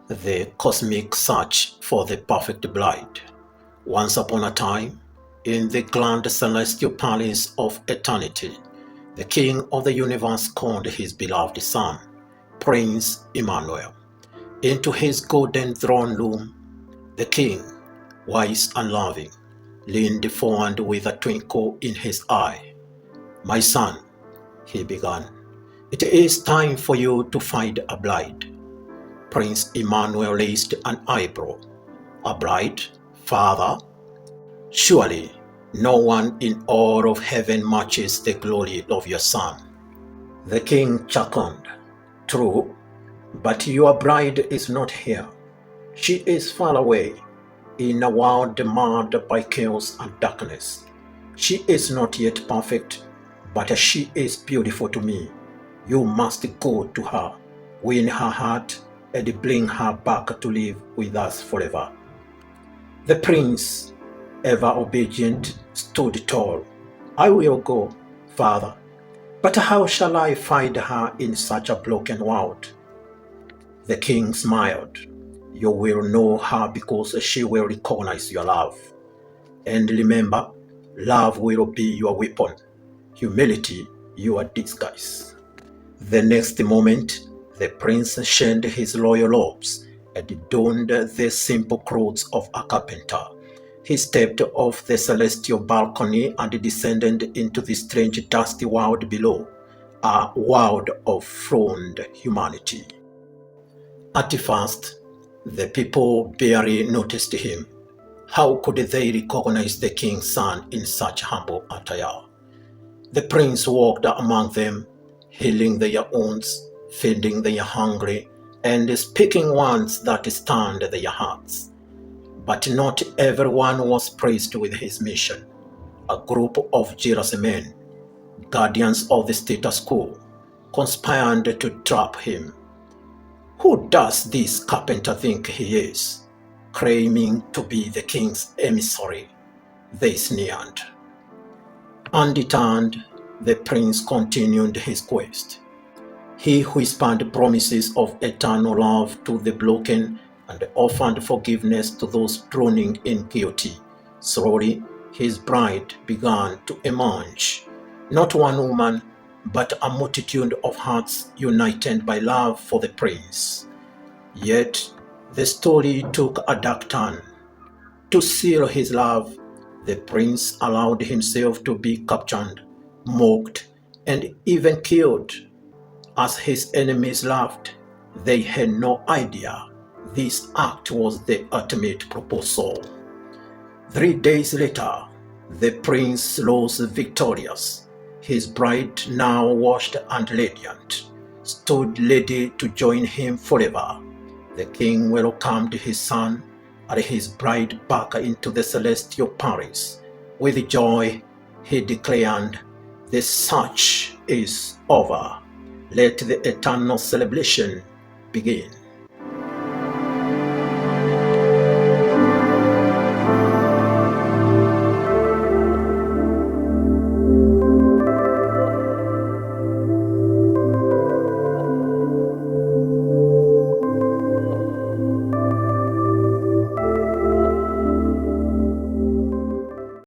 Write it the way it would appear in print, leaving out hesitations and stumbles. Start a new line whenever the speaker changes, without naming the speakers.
The cosmic search for the perfect bride. Once upon a time, in the grand celestial palace of eternity, the King of the universe called his beloved son, Prince Emmanuel, into his golden throne room. The king, wise and loving, leaned forward with a twinkle in his eye. "My son," he began, "it is time for you to find a bride." Prince Emmanuel raised an eyebrow. "A bride, father? Surely no one in all of heaven matches the glory of your son." The king chuckled. "True, but your bride is not here. She is far away, in a world marred by chaos and darkness. She is not yet perfect, but she is beautiful to me. You must go to her, win her heart, and bring her back to live with us forever." The prince, ever obedient, stood tall. "I will go, father, but how shall I find her in such a broken world?" The king smiled. "You will know her because she will recognize your love. And remember, love will be your weapon, humility your disguise." The next moment, the prince shed his royal robes and donned the simple clothes of a carpenter. He stepped off the celestial balcony and descended into the strange dusty world below, a world of frowned humanity. At first, the people barely noticed him. How could they recognize the king's son in such humble attire? The prince walked among them, healing their wounds, feeding their hungry, and speaking words that stunned their hearts. But not everyone was pleased with his mission. A group of jealous men, guardians of the status quo, conspired to trap him. "Who does this carpenter think he is, claiming to be the king's emissary?" they sneered. Undeterred, the prince continued his quest. He whispered promises of eternal love to the broken and offered forgiveness to those drowning in guilt. Slowly, his bride began to emerge. Not one woman, but a multitude of hearts united by love for the prince. Yet, the story took a dark turn. To seal his love, the prince allowed himself to be captured, mocked, and even killed. As his enemies laughed, they had no idea this act was the ultimate proposal. 3 days later, the prince rose victorious. His bride, now washed and radiant, stood ready to join him forever. The king welcomed his son and his bride back into the celestial palace. With joy, he declared, "The search is over. Let the eternal celebration begin."